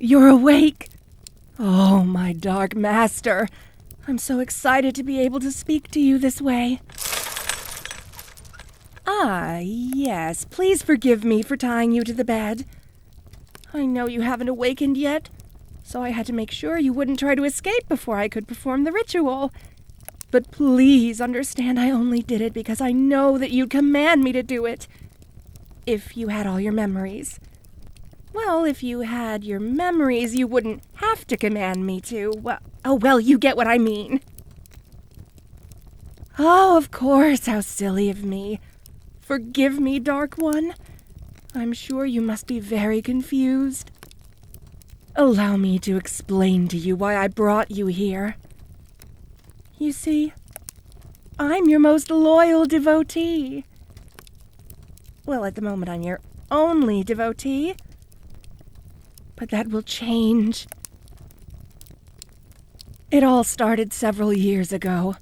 You're awake! Oh, my dark master. I'm so excited to be able to speak to you this way. Ah, yes, please forgive me for tying you to the bed. I know you haven't awakened yet, so I had to make sure you wouldn't try to escape before I could perform the ritual. But please understand I only did it because I know that you'd command me to do it. If you had all your memories. Well, if you had your memories, you wouldn't have to command me to. Well, you get what I mean. Oh, of course, how silly of me. Forgive me, Dark One. I'm sure you must be very confused. Allow me to explain to you why I brought you here. You see, I'm your most loyal devotee. Well, at the moment I'm your only devotee. But that will change. It all started several years ago.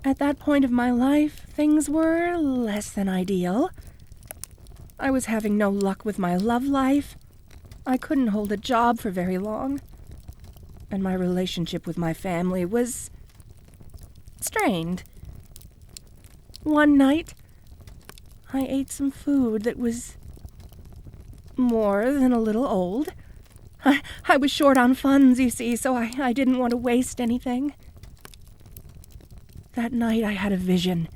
At that point of my life, things were less than ideal. I was having no luck with my love life. I couldn't hold a job for very long. And my relationship with my family was strained. One night, I ate some food that was more than a little old. I was short on funds, you see, so I didn't want to waste anything. That night I had a vision.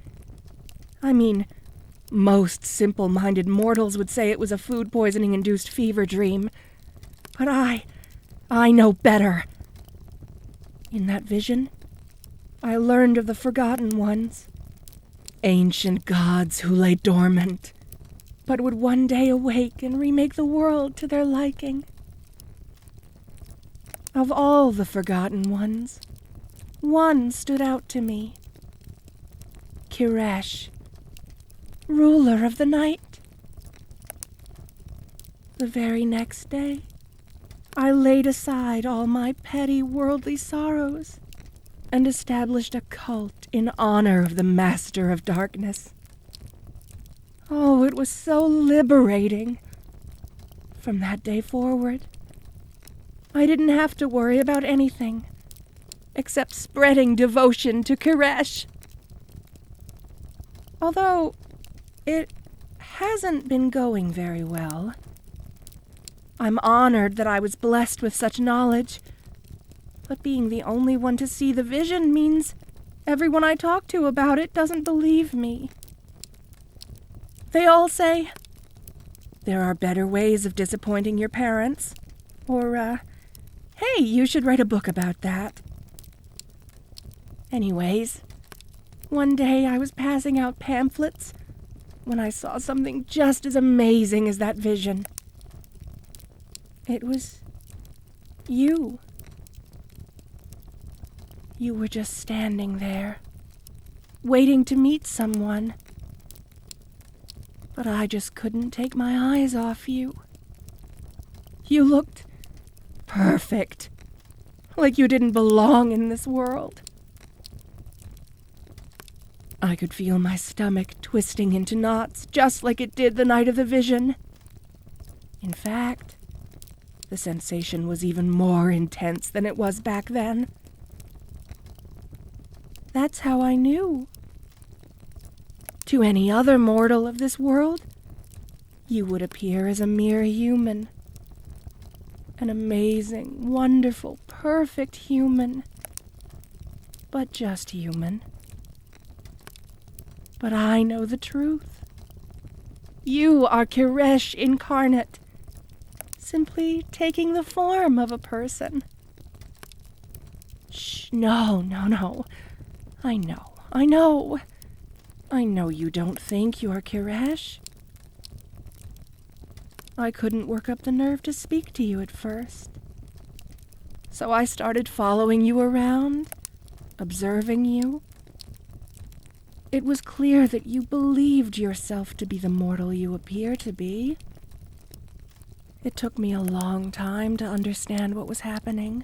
I mean, most simple-minded mortals would say it was a food poisoning-induced fever dream. But I know better. In that vision, I learned of the Forgotten Ones. Ancient gods who lay dormant, but would one day awake and remake the world to their liking. Of all the Forgotten Ones, one stood out to me. Kiresh, ruler of the night. The very next day, I laid aside all my petty worldly sorrows and established a cult in honor of the Master of Darkness. Oh, it was so liberating. From that day forward, I didn't have to worry about anything except spreading devotion to Kiresh. Although it hasn't been going very well. I'm honored that I was blessed with such knowledge, but being the only one to see the vision means everyone I talk to about it doesn't believe me. They all say, there are better ways of disappointing your parents, or, hey, you should write a book about that. Anyways, one day I was passing out pamphlets when I saw something just as amazing as that vision. It was you. You were just standing there, waiting to meet someone. But I just couldn't take my eyes off you. You looked perfect, like you didn't belong in this world. I could feel my stomach twisting into knots, just like it did the night of the vision. In fact, the sensation was even more intense than it was back then. That's how I knew. To any other mortal of this world, you would appear as a mere human. An amazing, wonderful, perfect human. But just human. But I know the truth. You are Kiresh incarnate, simply taking the form of a person. Shh, no. I know you don't think you're Kiresh. I couldn't work up the nerve to speak to you at first. So I started following you around, observing you. It was clear that you believed yourself to be the mortal you appear to be. It took me a long time to understand what was happening.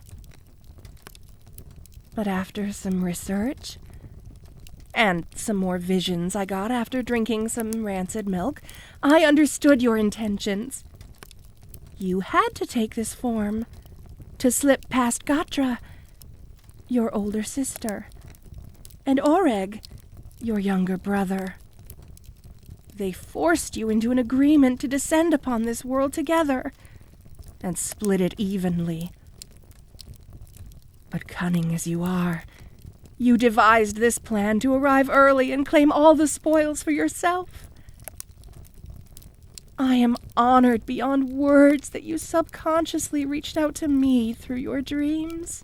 But after some research, and some more visions I got after drinking some rancid milk, I understood your intentions. You had to take this form to slip past Gatra, your older sister, and Oreg, your younger brother. They forced you into an agreement to descend upon this world together and split it evenly. But cunning as you are, you devised this plan to arrive early and claim all the spoils for yourself. I am honored beyond words that you subconsciously reached out to me through your dreams,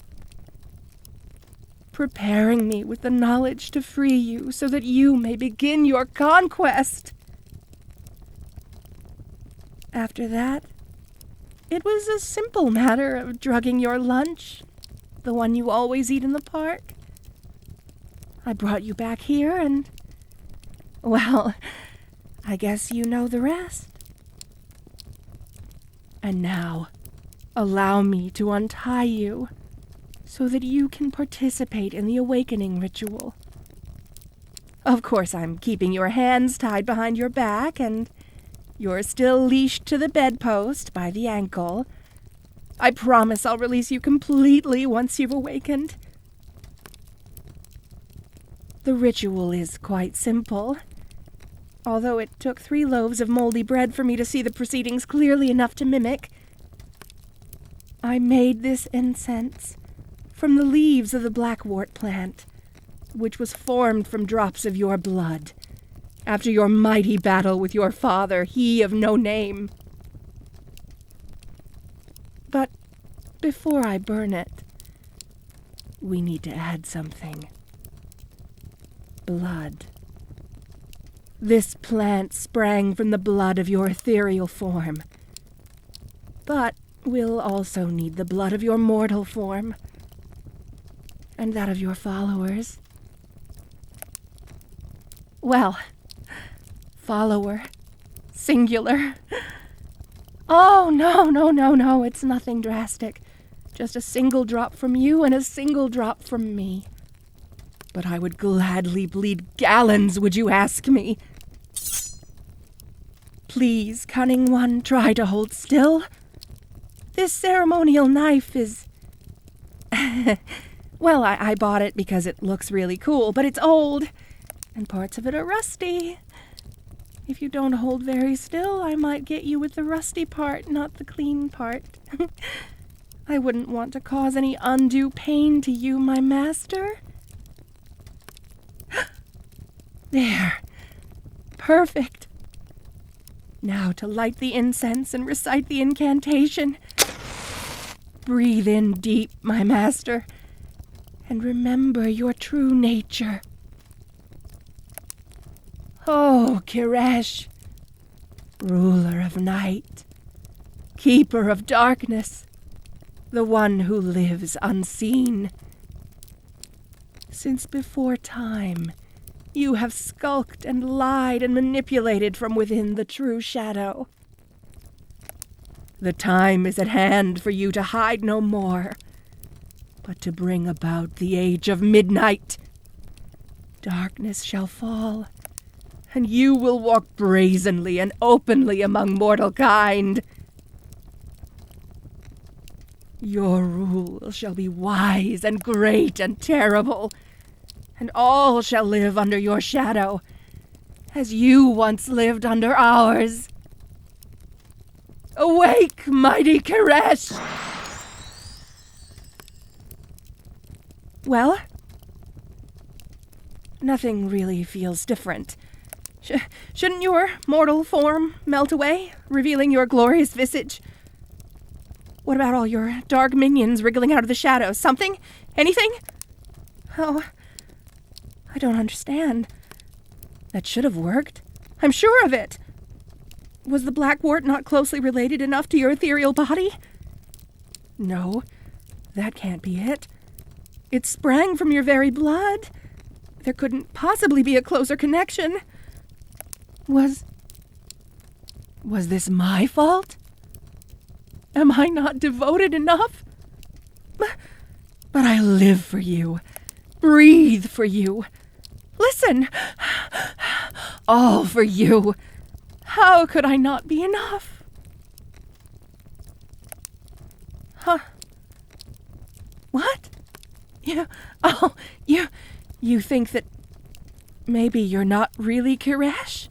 preparing me with the knowledge to free you so that you may begin your conquest. After that, it was a simple matter of drugging your lunch, the one you always eat in the park. I brought you back here and, well, I guess you know the rest. And now, allow me to untie you so that you can participate in the awakening ritual. Of course, I'm keeping your hands tied behind your back, and you're still leashed to the bedpost by the ankle. I promise I'll release you completely once you've awakened. The ritual is quite simple, although it took 3 loaves of moldy bread for me to see the proceedings clearly enough to mimic. I made this incense from the leaves of the blackwort plant, which was formed from drops of your blood, after your mighty battle with your father, he of no name. But before I burn it, we need to add something. Blood. This plant sprang from the blood of your ethereal form, but we'll also need the blood of your mortal form, and that of your followers. Well, follower, singular. Oh, no, it's nothing drastic. Just a single drop from you and a single drop from me. But I would gladly bleed gallons, would you ask me? Please, cunning one, try to hold still. This ceremonial knife is... well, I bought it because it looks really cool, but it's old, and parts of it are rusty. If you don't hold very still, I might get you with the rusty part, not the clean part. I wouldn't want to cause any undue pain to you, my master. There. Perfect. Now to light the incense and recite the incantation. Breathe in deep, my master, and remember your true nature. Oh, Kiresh, ruler of night, keeper of darkness, the one who lives unseen. Since before time, you have skulked and lied and manipulated from within the true shadow. The time is at hand for you to hide no more, but to bring about the age of midnight. Darkness shall fall, and you will walk brazenly and openly among mortal kind. Your rule shall be wise and great and terrible, and all shall live under your shadow, as you once lived under ours. Awake, mighty Kiresh! Well, nothing really feels different. Shouldn't your mortal form melt away, revealing your glorious visage? What about all your dark minions wriggling out of the shadows? Something? Anything? Oh, I don't understand. That should have worked. I'm sure of it. Was the blackwort not closely related enough to your ethereal body? No, that can't be it. It sprang from your very blood. There couldn't possibly be a closer connection. Was this my fault? Am I not devoted enough? But I live for you, breathe for you. Listen, all for you. How could I not be enough? Huh? What? You think that maybe you're not really Kiresh?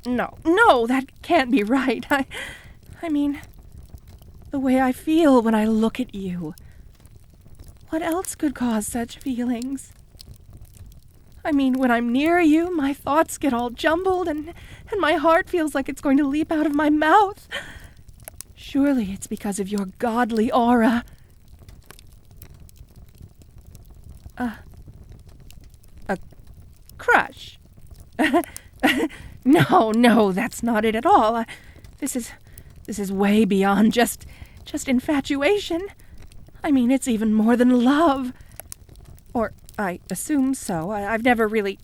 No, that can't be right. I mean, the way I feel when I look at you. What else could cause such feelings? I mean, when I'm near you, my thoughts get all jumbled and my heart feels like it's going to leap out of my mouth. Surely it's because of your godly aura. A crush? No, that's not it at all. This is way beyond just infatuation. I mean, it's even more than love. Or I assume so. I've never really...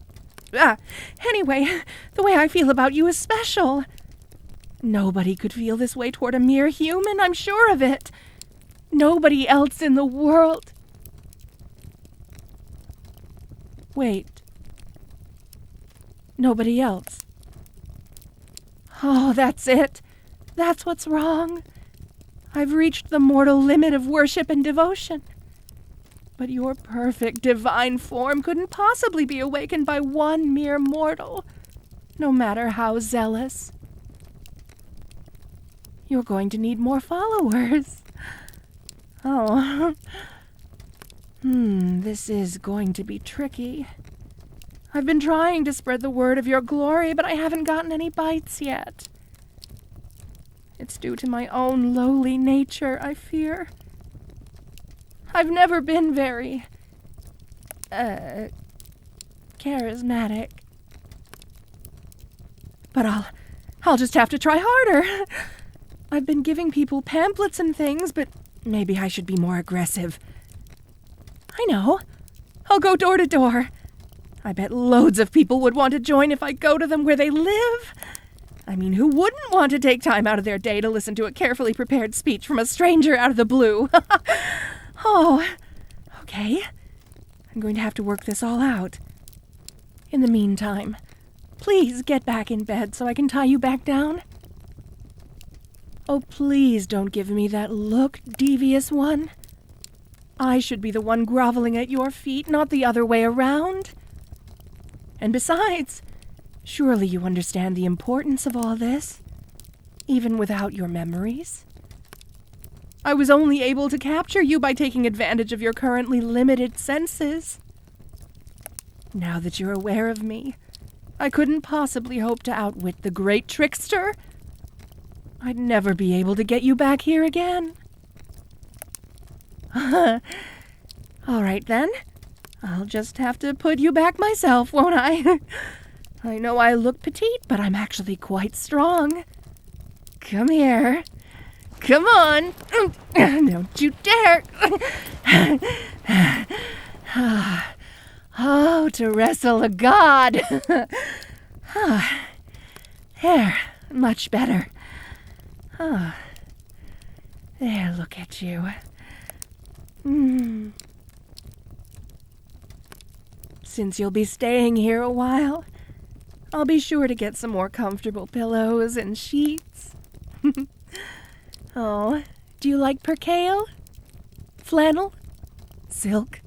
Anyway, the way I feel about you is special. Nobody could feel this way toward a mere human, I'm sure of it. Nobody else in the world. Wait. Nobody else. Oh, that's it. That's what's wrong. I've reached the mortal limit of worship and devotion. But your perfect divine form couldn't possibly be awakened by one mere mortal, no matter how zealous. You're going to need more followers. Oh. This is going to be tricky. I've been trying to spread the word of your glory, but I haven't gotten any bites yet. It's due to my own lowly nature, I fear. I've never been very, charismatic. But I'll just have to try harder. I've been giving people pamphlets and things, but maybe I should be more aggressive. I know. I'll go door to door. I bet loads of people would want to join if I go to them where they live. I mean, who wouldn't want to take time out of their day to listen to a carefully prepared speech from a stranger out of the blue? Oh, okay. I'm going to have to work this all out. In the meantime, please get back in bed so I can tie you back down. Oh, please don't give me that look, devious one. I should be the one groveling at your feet, not the other way around. And besides, surely you understand the importance of all this, even without your memories. I was only able to capture you by taking advantage of your currently limited senses. Now that you're aware of me, I couldn't possibly hope to outwit the great trickster. I'd never be able to get you back here again. All right, then. I'll just have to put you back myself, won't I? I know I look petite, but I'm actually quite strong. Come here. Come on. Don't you dare. Oh, to wrestle a god. There, much better. There, look at you. Since you'll be staying here a while, I'll be sure to get some more comfortable pillows and sheets. Oh, do you like percale? Flannel? Silk?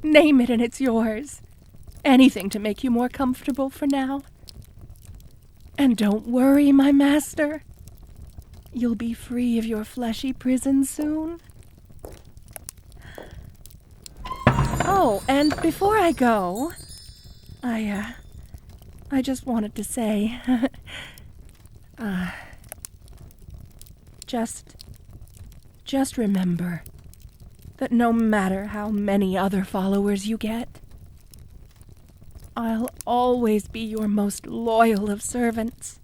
Name it and it's yours. Anything to make you more comfortable for now. And don't worry, my master. You'll be free of your fleshy prison soon. Oh, and before I go, I just wanted to say, just remember that no matter how many other followers you get, I'll always be your most loyal of servants.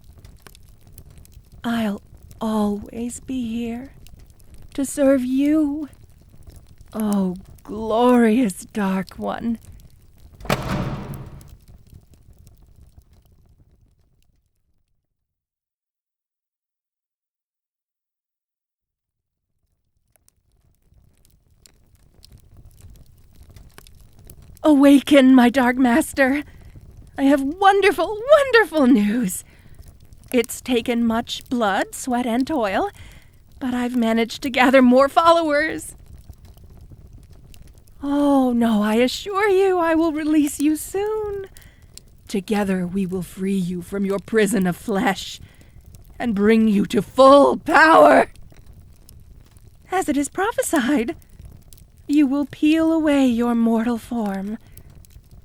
I'll always be here to serve you. Oh, glorious Dark One. Awaken, my Dark Master. I have wonderful, wonderful news. It's taken much blood, sweat, and toil, but I've managed to gather more followers. Oh, no, I assure you I will release you soon. Together we will free you from your prison of flesh and bring you to full power. As it is prophesied, you will peel away your mortal form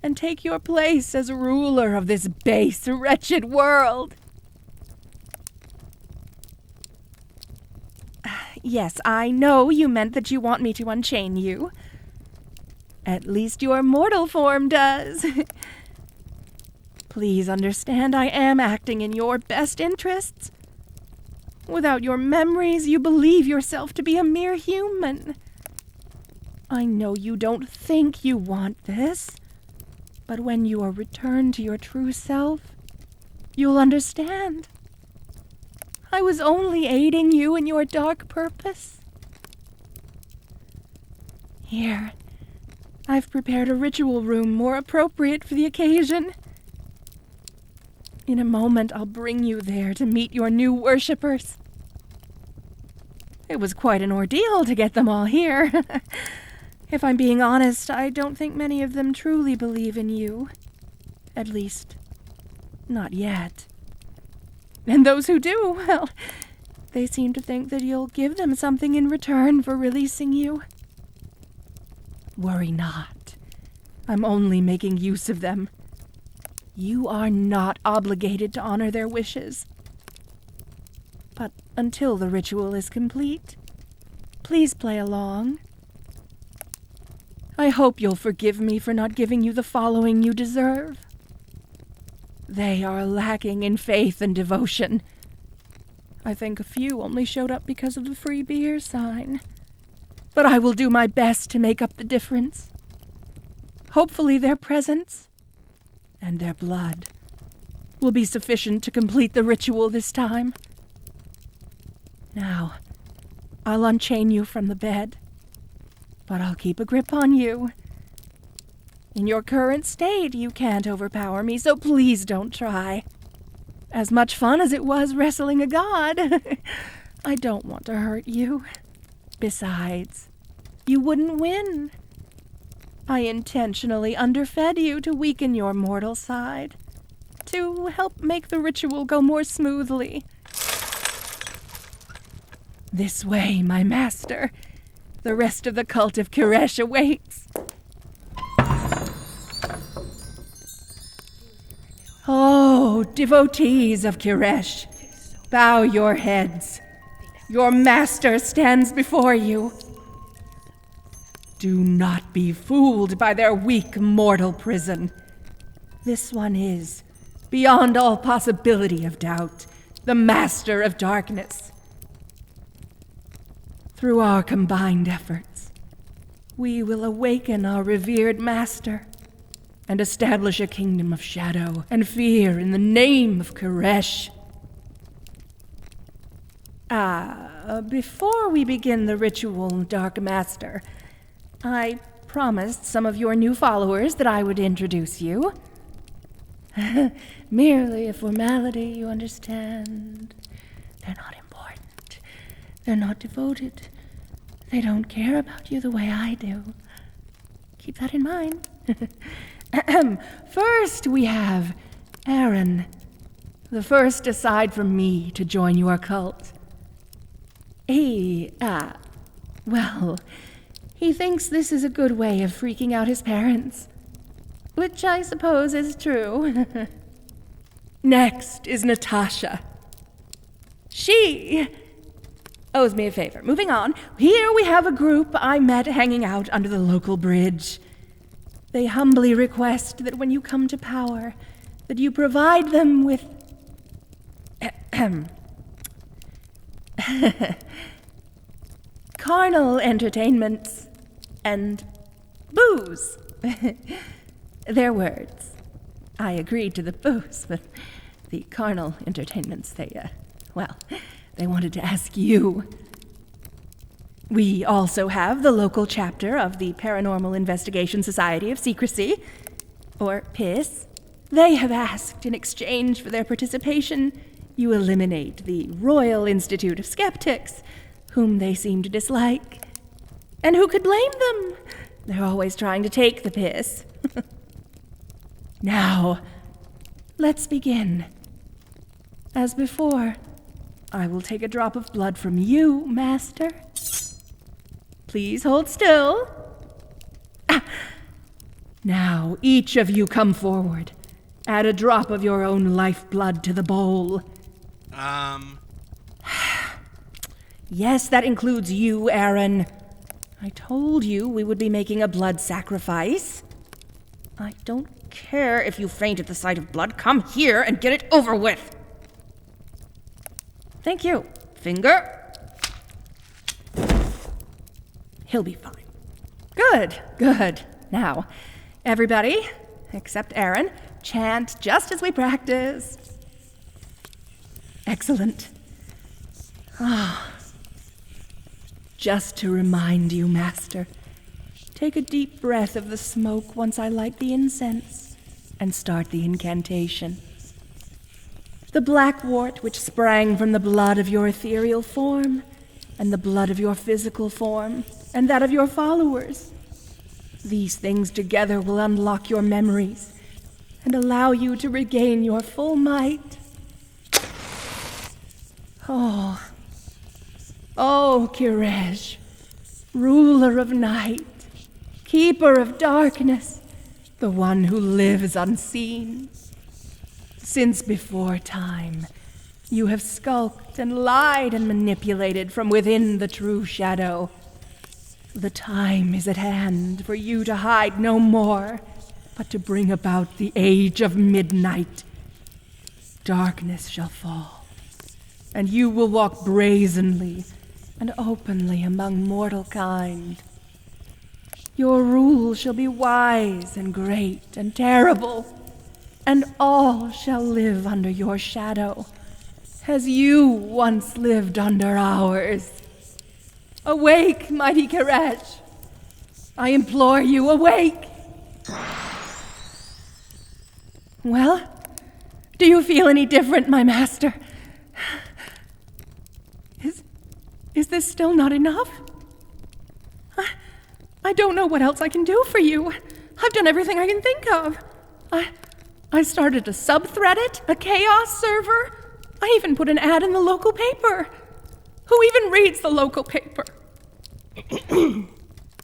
and take your place as ruler of this base, wretched world. Yes, I know you meant that you want me to unchain you. At least your mortal form does. Please understand I am acting in your best interests. Without your memories, you believe yourself to be a mere human. I know you don't think you want this, but when you are returned to your true self, you'll understand. I was only aiding you in your dark purpose. Here, I've prepared a ritual room more appropriate for the occasion. In a moment, I'll bring you there to meet your new worshippers. It was quite an ordeal to get them all here. If I'm being honest, I don't think many of them truly believe in you. At least, not yet. And those who do, well, they seem to think that you'll give them something in return for releasing you. Worry not. I'm only making use of them. You are not obligated to honor their wishes. But until the ritual is complete, please play along. I hope you'll forgive me for not giving you the following you deserve. They are lacking in faith and devotion. I think a few only showed up because of the free beer sign. But I will do my best to make up the difference. Hopefully their presence and their blood will be sufficient to complete the ritual this time. Now, I'll unchain you from the bed, but I'll keep a grip on you. In your current state, you can't overpower me, so please don't try. As much fun as it was wrestling a god, I don't want to hurt you. Besides, you wouldn't win. I intentionally underfed you to weaken your mortal side, to help make the ritual go more smoothly. This way, my master. The rest of the cult of Kiresh awaits. Oh, devotees of Kiresh, bow your heads. Your master stands before you. Do not be fooled by their weak mortal prison. This one is, beyond all possibility of doubt, the master of darkness. Through our combined efforts, we will awaken our revered master and establish a kingdom of shadow and fear in the name of Kiresh. Before we begin the ritual, Dark Master, I promised some of your new followers that I would introduce you. Merely a formality, you understand. They're not important. They're not devoted. They don't care about you the way I do. Keep that in mind. First, we have Aaron, the first aside from me to join your cult. He thinks this is a good way of freaking out his parents, which I suppose is true. Next is Natasha. She owes me a favor. Moving on, here we have a group I met hanging out under the local bridge. They humbly request that when you come to power, that you provide them with carnal entertainments and booze. Their words. I agreed to the booze, but the carnal entertainments, they wanted to ask you. We also have the local chapter of the Paranormal Investigation Society of Secrecy, or PIS. They have asked, in exchange for their participation, you eliminate the Royal Institute of Skeptics, whom they seem to dislike. And who could blame them? They're always trying to take the piss. Now, let's begin. As before, I will take a drop of blood from you, Master. Please hold still. Now, each of you come forward. Add a drop of your own lifeblood to the bowl. Yes, that includes you, Aaron. I told you we would be making a blood sacrifice. I don't care if you faint at the sight of blood. Come here and get it over with. Thank you. Finger. He'll be fine. Good. Now, everybody, except Aaron, chant just as we practiced. Excellent. Just to remind you, Master, take a deep breath of the smoke once I light the incense and start the incantation. The blackwort which sprang from the blood of your ethereal form, and the blood of your physical form, and that of your followers. These things together will unlock your memories and allow you to regain your full might. Oh, Kiresh, ruler of night, keeper of darkness, the one who lives unseen. Since before time, you have skulked and lied and manipulated from within the true shadow. The time is at hand for you to hide no more, but to bring about the age of midnight. Darkness shall fall, and you will walk brazenly and openly among mortal kind. Your rule shall be wise and great and terrible, and all shall live under your shadow, as you once lived under ours. Awake, mighty Kiresh. I implore you, awake. Well, do you feel any different, my master? Is this still not enough? I don't know what else I can do for you. I've done everything I can think of. I started a subreddit, a chaos server. I even put an ad in the local paper. Who even reads the local paper?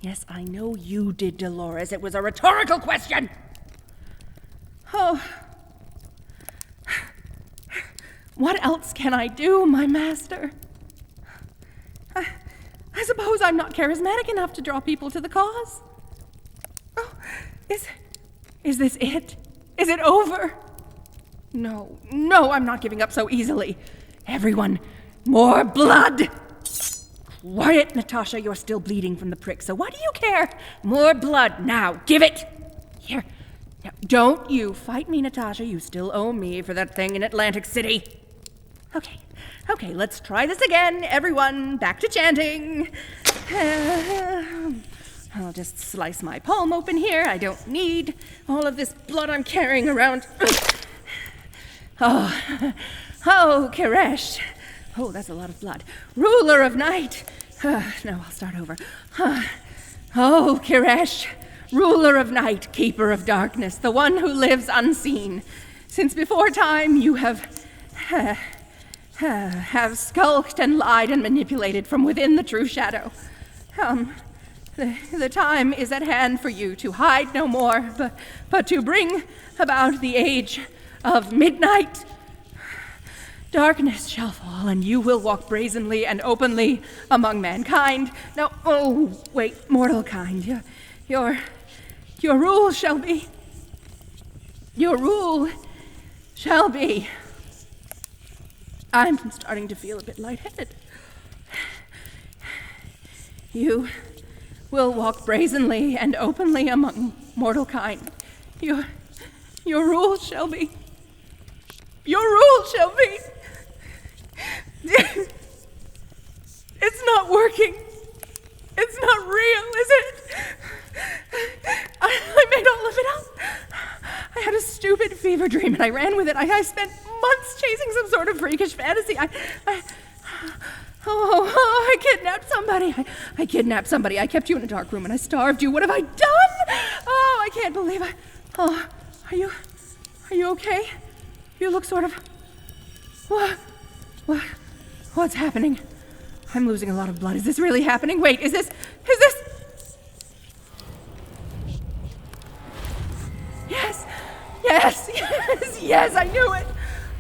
Yes, I know you did, Dolores. It was a rhetorical question. Oh. What else can I do, my master? I suppose I'm not charismatic enough to draw people to the cause. Oh, is this it? Is it over? No, I'm not giving up so easily. Everyone, more blood! Quiet, Natasha, you're still bleeding from the prick, so why do you care? More blood, now, give it! Here, now, don't you fight me, Natasha, you still owe me for that thing in Atlantic City. Okay, let's try this again. Everyone, back to chanting. I'll just slice my palm open here. I don't need all of this blood I'm carrying around. Oh, Kiresh. Oh, that's a lot of blood. Ruler of night. No, I'll start over. Oh, Kiresh. Ruler of night, keeper of darkness, the one who lives unseen. Since before time, you have skulked and lied and manipulated from within the true shadow. The time is at hand for you to hide no more, but to bring about the age of midnight. Darkness shall fall, and you will walk brazenly and openly among mankind. Now, oh, wait, mortal kind, your rule shall be. I'm starting to feel a bit lightheaded. You will walk brazenly and openly among mortal kind. Your rule shall be. It's not working. It's not real, is it? I made all of it up. I had a stupid fever dream and I ran with it. I spent months chasing some sort of freakish fantasy. I kidnapped somebody. I kidnapped somebody. I kept you in a dark room and I starved you. What have I done? Oh, I can't believe it. Oh, are you okay? You look sort of... What's happening? I'm losing a lot of blood. Is this really happening? Wait, is this... Yes, I knew it.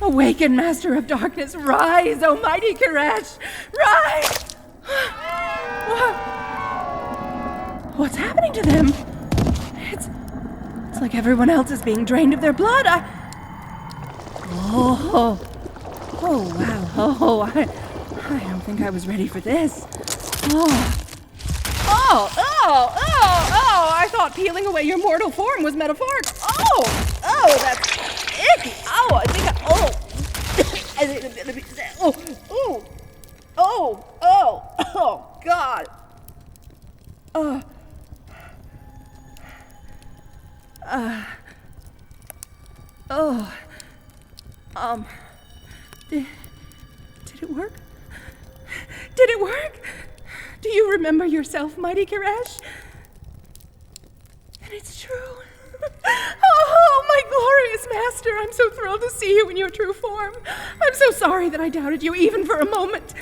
Awaken, Master of Darkness, rise, O mighty Koresh, rise! What's happening to them? It's like everyone else is being drained of their blood. Oh, wow. I don't think I was ready for this. I thought peeling away your mortal form was metaphorical. That's icky. God. Did it work? Did it work? Do you remember yourself, mighty Koresh? And it's true. Oh, my glorious master, I'm so thrilled to see you in your true form. I'm so sorry that I doubted you even for a moment.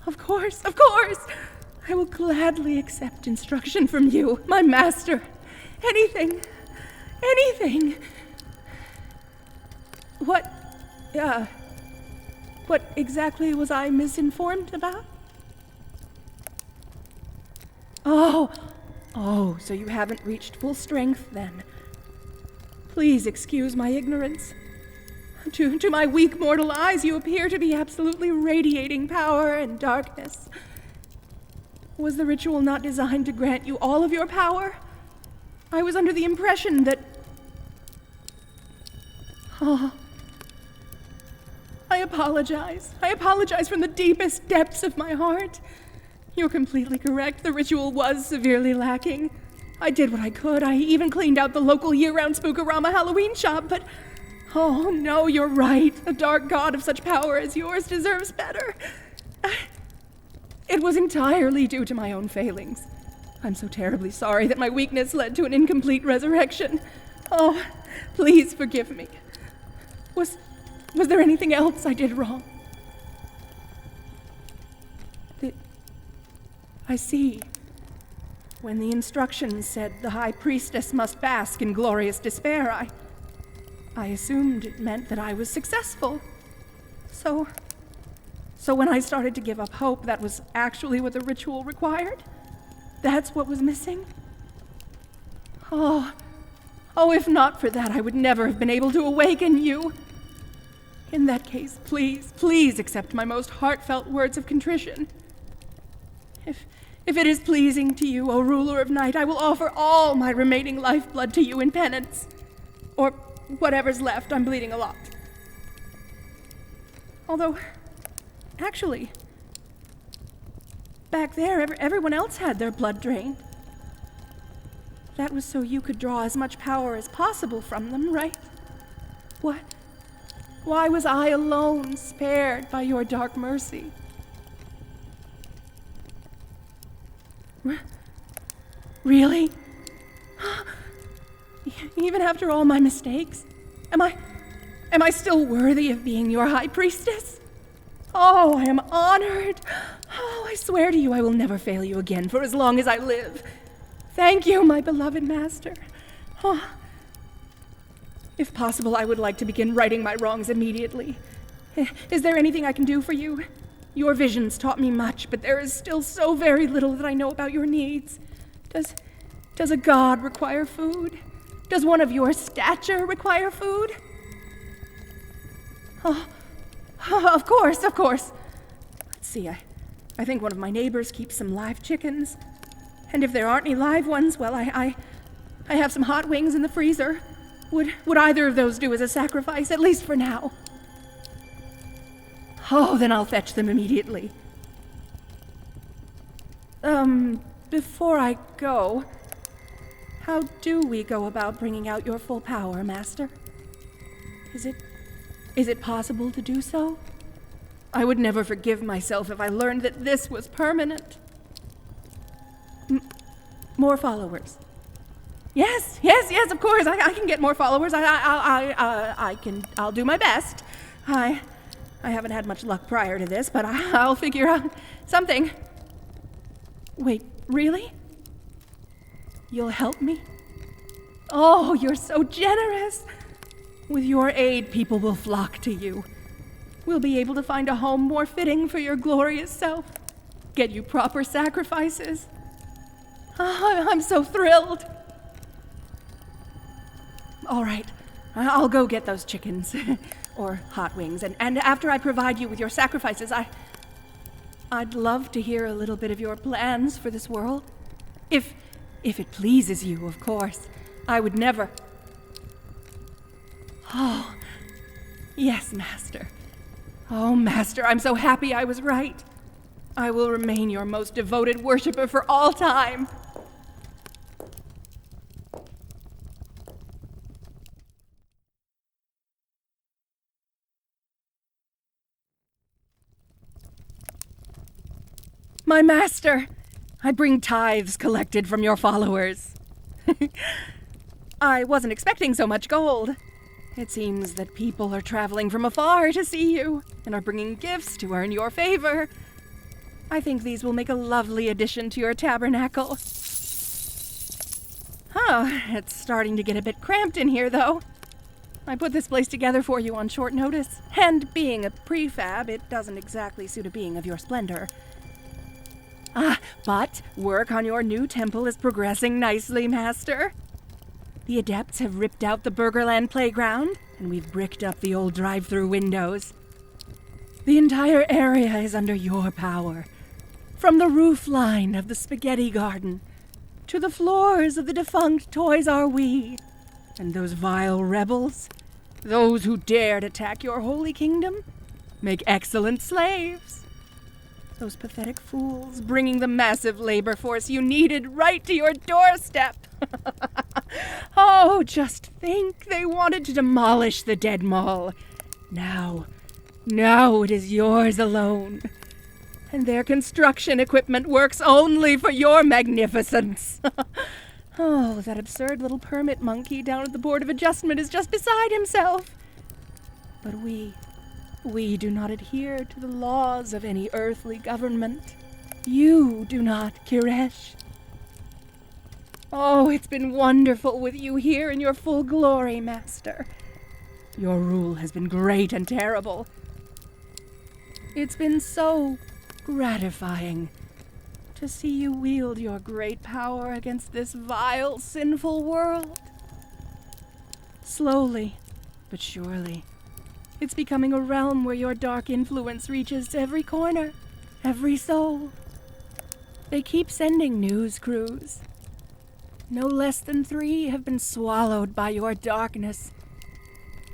Of course. I will gladly accept instruction from you, my master. Anything. What exactly was I misinformed about? Oh, so you haven't reached full strength then. Please excuse my ignorance. To my weak mortal eyes, you appear to be absolutely radiating power and darkness. Was the ritual not designed to grant you all of your power? I was under the impression that... I apologize. I apologize from the deepest depths of my heart. You're completely correct. The ritual was severely lacking. I did what I could. I even cleaned out the local year-round Spookorama Halloween shop, but... Oh, no, you're right. A dark god of such power as yours deserves better. It was entirely due to my own failings. I'm so terribly sorry that my weakness led to an incomplete resurrection. Oh, please forgive me. Was there anything else I did wrong? I see. When the instructions said the high priestess must bask in glorious despair, I assumed it meant that I was successful. So when I started to give up hope, that was actually what the ritual required? That's what was missing? Oh, if not for that, I would never have been able to awaken you. In that case, please accept my most heartfelt words of contrition. If it is pleasing to you, O ruler of night, I will offer all my remaining lifeblood to you in penance. Or whatever's left, I'm bleeding a lot. Although, actually, back there, everyone else had their blood drained. That was so you could draw as much power as possible from them, right? What? Why was I alone spared by your dark mercy? Really? Even after all my mistakes? Am I still worthy of being your high priestess? Oh, I am honored. Oh, I swear to you I will never fail you again for as long as I live. Thank you, my beloved master. Oh. If possible, I would like to begin righting my wrongs immediately. Is there anything I can do for you? Your visions taught me much, but there is still so very little that I know about your needs. Does a god require food? Does one of your stature require food? Oh, of course. Let's see, I think one of my neighbors keeps some live chickens. And if there aren't any live ones, well, I have some hot wings in the freezer. Would either of those do as a sacrifice, at least for now? Oh, then I'll fetch them immediately. Before I go, how do we go about bringing out your full power, Master? Is it possible to do so? I would never forgive myself if I learned that this was permanent. More followers. Yes, of course. I can get more followers. I'll do my best. I haven't had much luck prior to this, but I'll figure out something. Wait, really? You'll help me? Oh, you're so generous. With your aid, people will flock to you. We'll be able to find a home more fitting for your glorious self. Get you proper sacrifices. Oh, I'm so thrilled. All right, I'll go get those chickens, or hot wings, and after I provide you with your sacrifices, I'd love to hear a little bit of your plans for this world. If it pleases you, of course. I would never... Oh, yes, Master. Oh, Master, I'm so happy I was right. I will remain your most devoted worshiper for all time. My master, I bring tithes collected from your followers. I wasn't expecting so much gold. It seems that people are traveling from afar to see you and are bringing gifts to earn your favor. I think these will make a lovely addition to your tabernacle. It's starting to get a bit cramped in here, though. I put this place together for you on short notice, and being a prefab, it doesn't exactly suit a being of your splendor. But work on your new temple is progressing nicely, Master. The Adepts have ripped out the Burgerland playground, and we've bricked up the old drive-through windows. The entire area is under your power. From the roof line of the spaghetti garden, to the floors of the defunct Toys R We, and those vile rebels, those who dared attack your holy kingdom, make excellent slaves. Those pathetic fools bringing the massive labor force you needed right to your doorstep. Oh, just think, they wanted to demolish the Dead Mall. Now it is yours alone. And their construction equipment works only for your magnificence. Oh, that absurd little permit monkey down at the Board of Adjustment is just beside himself. But we do not adhere to the laws of any earthly government. You do not, Kiresh. Oh, it's been wonderful with you here in your full glory, Master. Your rule has been great and terrible. It's been so gratifying to see you wield your great power against this vile, sinful world. Slowly, but surely, it's becoming a realm where your dark influence reaches to every corner, every soul. They keep sending news crews. No less than 3 have been swallowed by your darkness.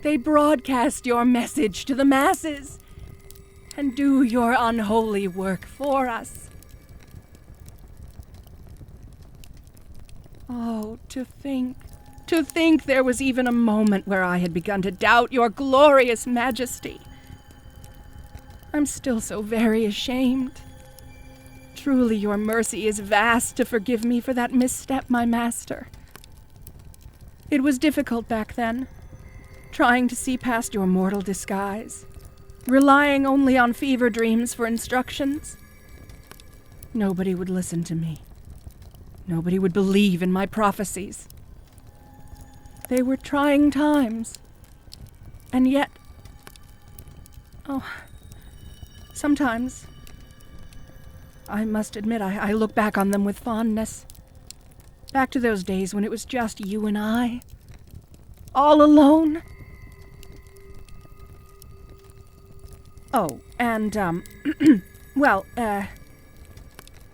They broadcast your message to the masses and do your unholy work for us. Oh, to think there was even a moment where I had begun to doubt your glorious majesty. I'm still so very ashamed. Truly, your mercy is vast to forgive me for that misstep, my master. It was difficult back then, trying to see past your mortal disguise, relying only on fever dreams for instructions. Nobody would listen to me. Nobody would believe in my prophecies. They were trying times. And yet... sometimes... I must admit, I look back on them with fondness. Back to those days when it was just you and I. All alone. Oh, and,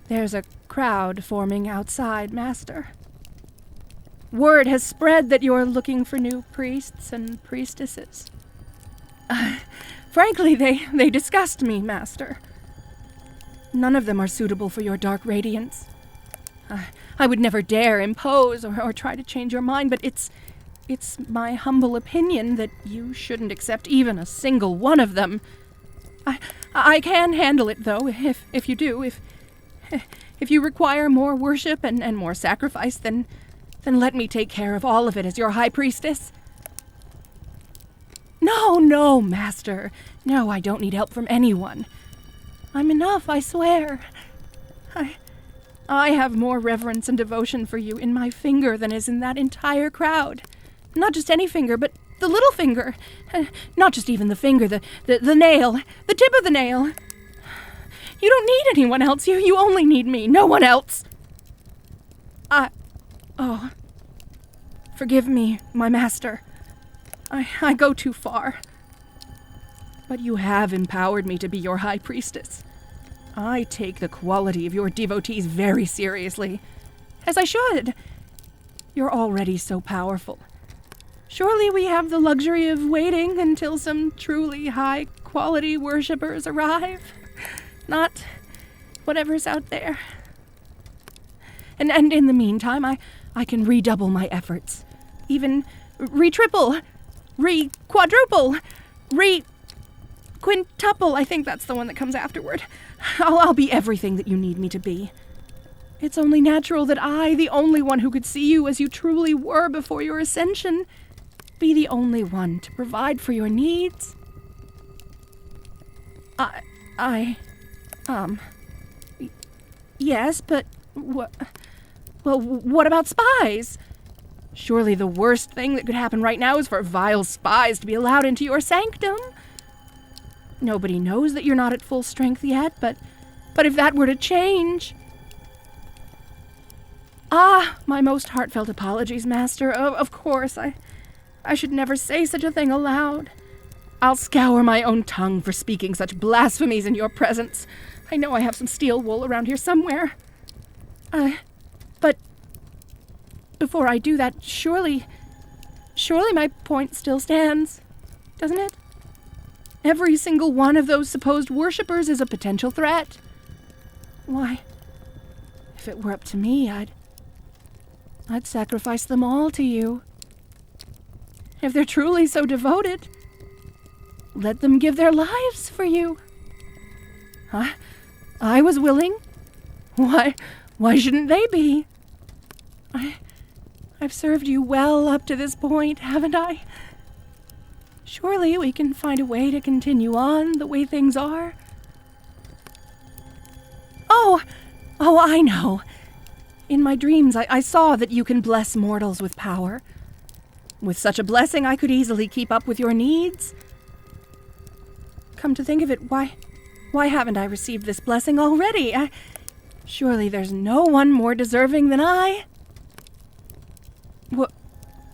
there's a crowd forming outside, Master. Word has spread that you're looking for new priests and priestesses. Frankly, they disgust me, Master. None of them are suitable for your dark radiance. I would never dare impose or try to change your mind, but it's my humble opinion that you shouldn't accept even a single one of them. I can handle it, though, if you do. If you require more worship and more sacrifice, then let me take care of all of it as your high priestess. No, Master. No, I don't need help from anyone. I'm enough, I swear. I have more reverence and devotion for you in my finger than is in that entire crowd. Not just any finger, but the little finger. Not just even the finger, the nail, the tip of the nail. You don't need anyone else. You only need me, no one else. Forgive me, my master. I go too far. But you have empowered me to be your high priestess. I take the quality of your devotees very seriously, as I should. You're already so powerful. Surely we have the luxury of waiting until some truly high-quality worshippers arrive. Not whatever's out there. And in the meantime, I can redouble my efforts. Even re-triple, re-quadruple, re-quintuple. I think that's the one that comes afterward. I'll be everything that you need me to be. It's only natural that I, the only one who could see you as you truly were before your ascension, be the only one to provide for your needs. Yes, but what about spies? Surely the worst thing that could happen right now is for vile spies to be allowed into your sanctum. Nobody knows that you're not at full strength yet, but if that were to change... my most heartfelt apologies, Master. Of course, I should never say such a thing aloud. I'll scour my own tongue for speaking such blasphemies in your presence. I know I have some steel wool around here somewhere. But before I do that, surely my point still stands, doesn't it? Every single one of those supposed worshippers is a potential threat. Why, if it were up to me, I'd sacrifice them all to you. If they're truly so devoted, let them give their lives for you. I was willing. Why shouldn't they be? I've served you well up to this point, haven't I? Surely we can find a way to continue on the way things are. Oh, I know. In my dreams, I saw that you can bless mortals with power. With such a blessing, I could easily keep up with your needs. Come to think of it, why haven't I received this blessing already? Surely there's no one more deserving than I.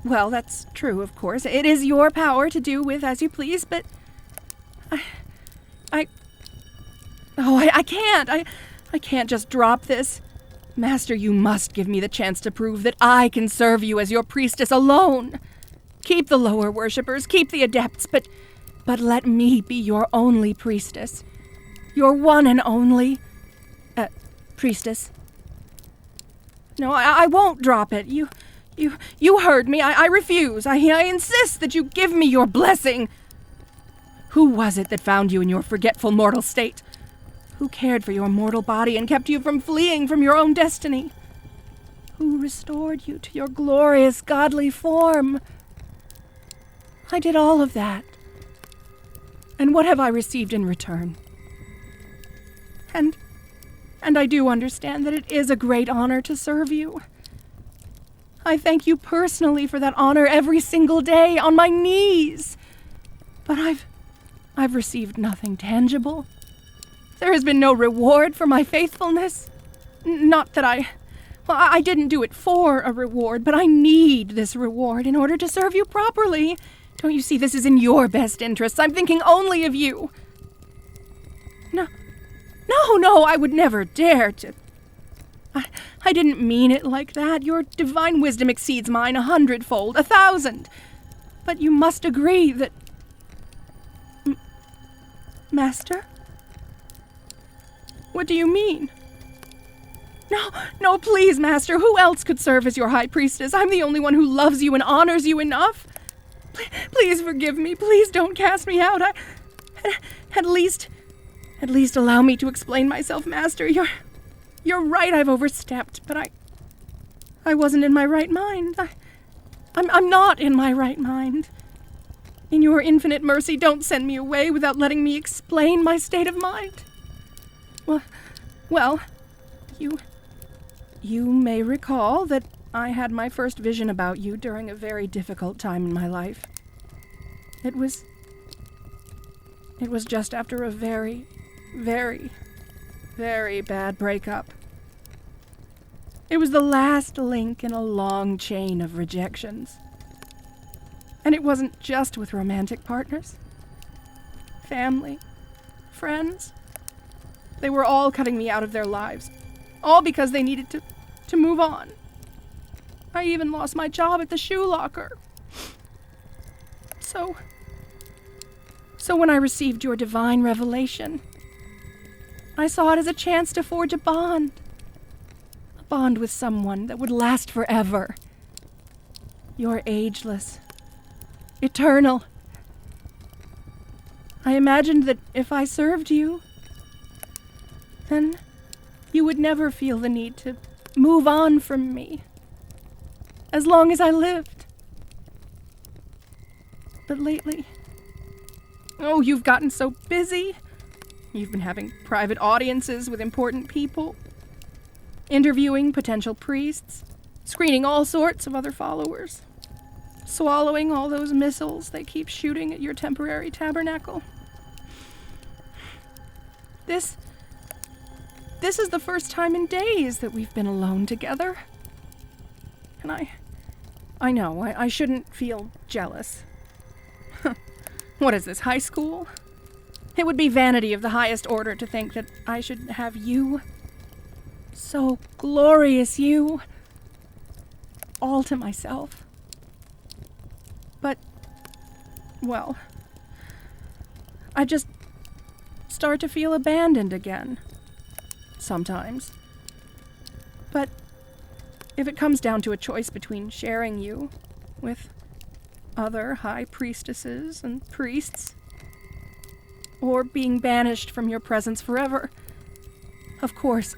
Well, that's true, of course. It is your power to do with as you please, but I can't. I can't just drop this. Master, you must give me the chance to prove that I can serve you as your priestess alone. Keep the lower worshippers, keep the adepts, but let me be your only priestess. Your one and only... priestess. No, I won't drop it. You heard me. I refuse. I insist that you give me your blessing. Who was it that found you in your forgetful mortal state? Who cared for your mortal body and kept you from fleeing from your own destiny? Who restored you to your glorious godly form? I did all of that. And what have I received in return? And I do understand that it is a great honor to serve you. I thank you personally for that honor every single day on my knees. But I've received nothing tangible. There has been no reward for my faithfulness. Not that I didn't do it for a reward, but I need this reward in order to serve you properly. Don't you see this is in your best interests? I'm thinking only of you. No, I would never dare to... I didn't mean it like that. Your divine wisdom exceeds mine 100-fold, 1,000. But you must agree that... Master? What do you mean? No, please, Master. Who else could serve as your high priestess? I'm the only one who loves you and honors you enough. Please forgive me. Please don't cast me out. At least At least allow me to explain myself, Master. You're right, I've overstepped, but I wasn't in my right mind. I'm not in my right mind. In your infinite mercy, don't send me away without letting me explain my state of mind. Well, you may recall that I had my first vision about you during a very difficult time in my life. It was just after a very, very, very bad breakup. It was the last link in a long chain of rejections. And it wasn't just with romantic partners. Family, friends. They were all cutting me out of their lives. All because they needed to move on. I even lost my job at the shoe locker. So when I received your divine revelation, I saw it as a chance to forge a bond. A bond with someone that would last forever. You're ageless. Eternal. I imagined that if I served you, then you would never feel the need to move on from me. As long as I lived. But lately, you've gotten so busy. You've been having private audiences with important people, interviewing potential priests, screening all sorts of other followers, swallowing all those missiles they keep shooting at your temporary tabernacle. This is the first time in days that we've been alone together. And I know, I shouldn't feel jealous. What is this, high school? It would be vanity of the highest order to think that I should have you, so glorious you, all to myself. But, well, I just start to feel abandoned again. Sometimes. But if it comes down to a choice between sharing you with other high priestesses and priests, or being banished from your presence forever, of course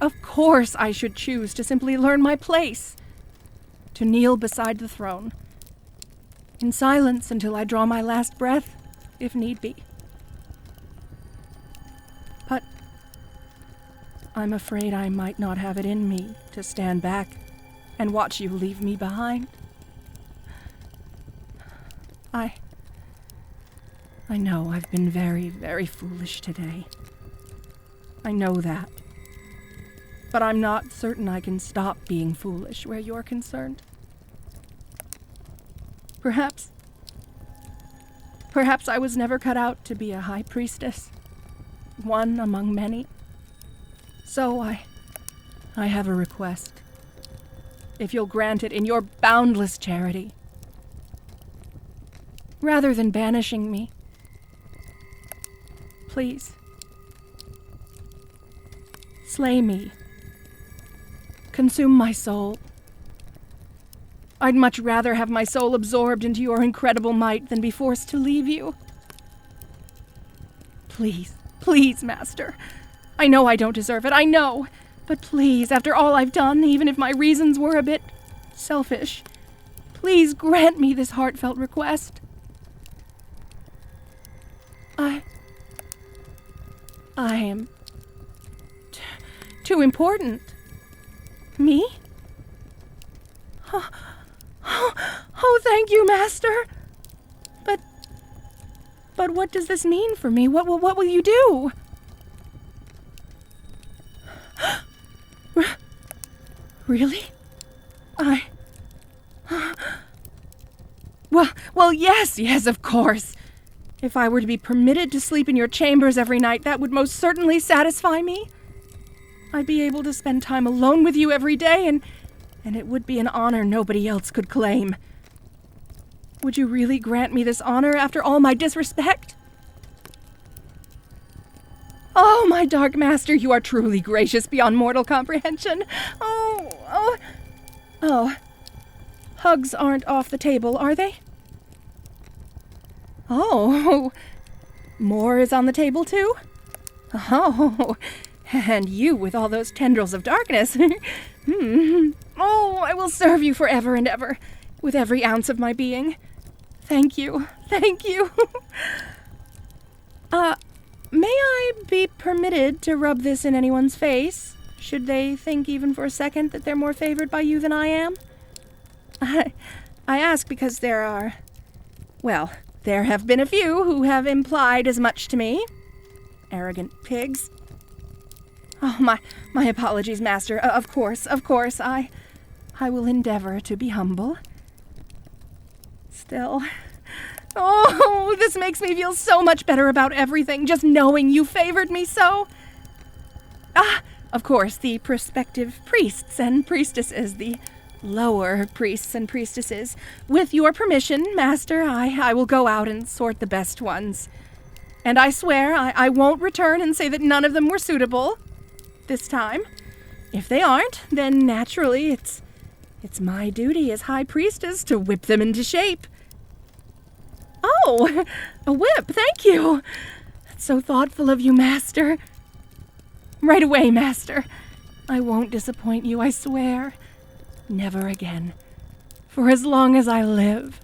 I should choose to simply learn my place, to kneel beside the throne, in silence until I draw my last breath, if need be. But I'm afraid I might not have it in me to stand back and watch you leave me behind. I know I've been very, very foolish today. I know that. But I'm not certain I can stop being foolish where you're concerned. Perhaps I was never cut out to be a high priestess, one among many. So I have a request. If you'll grant it in your boundless charity. Rather than banishing me, please, slay me. Consume my soul. I'd much rather have my soul absorbed into your incredible might than be forced to leave you. Please, please, Master. I know I don't deserve it, I know. But please, after all I've done, even if my reasons were a bit selfish, please grant me this heartfelt request. I am too important. Me? Oh, thank you, Master. But what does this mean for me? What will you do? Really? Well, yes, of course. If I were to be permitted to sleep in your chambers every night, that would most certainly satisfy me. I'd be able to spend time alone with you every day, and it would be an honor nobody else could claim. Would you really grant me this honor after all my disrespect? Oh, my dark master, you are truly gracious beyond mortal comprehension. Oh. Hugs aren't off the table, are they? Oh, more is on the table too? Oh, and you with all those tendrils of darkness. Oh, I will serve you forever and ever, with every ounce of my being. Thank you. Thank you. May I be permitted to rub this in anyone's face? Should they think even for a second that they're more favored by you than I am? I ask because there have been a few who have implied as much to me. Arrogant pigs. Oh, my apologies, Master. Of course, I will endeavor to be humble. Still... Oh, this makes me feel so much better about everything, just knowing you favored me so. Of course, the prospective priests and priestesses, the lower priests and priestesses. With your permission, Master, I will go out and sort the best ones. And I swear I won't return and say that none of them were suitable this time. If they aren't, then naturally it's my duty as High Priestess to whip them into shape. Oh, a whip, thank you. That's so thoughtful of you, Master. Right away, Master. I won't disappoint you, I swear. Never again. For as long as I live.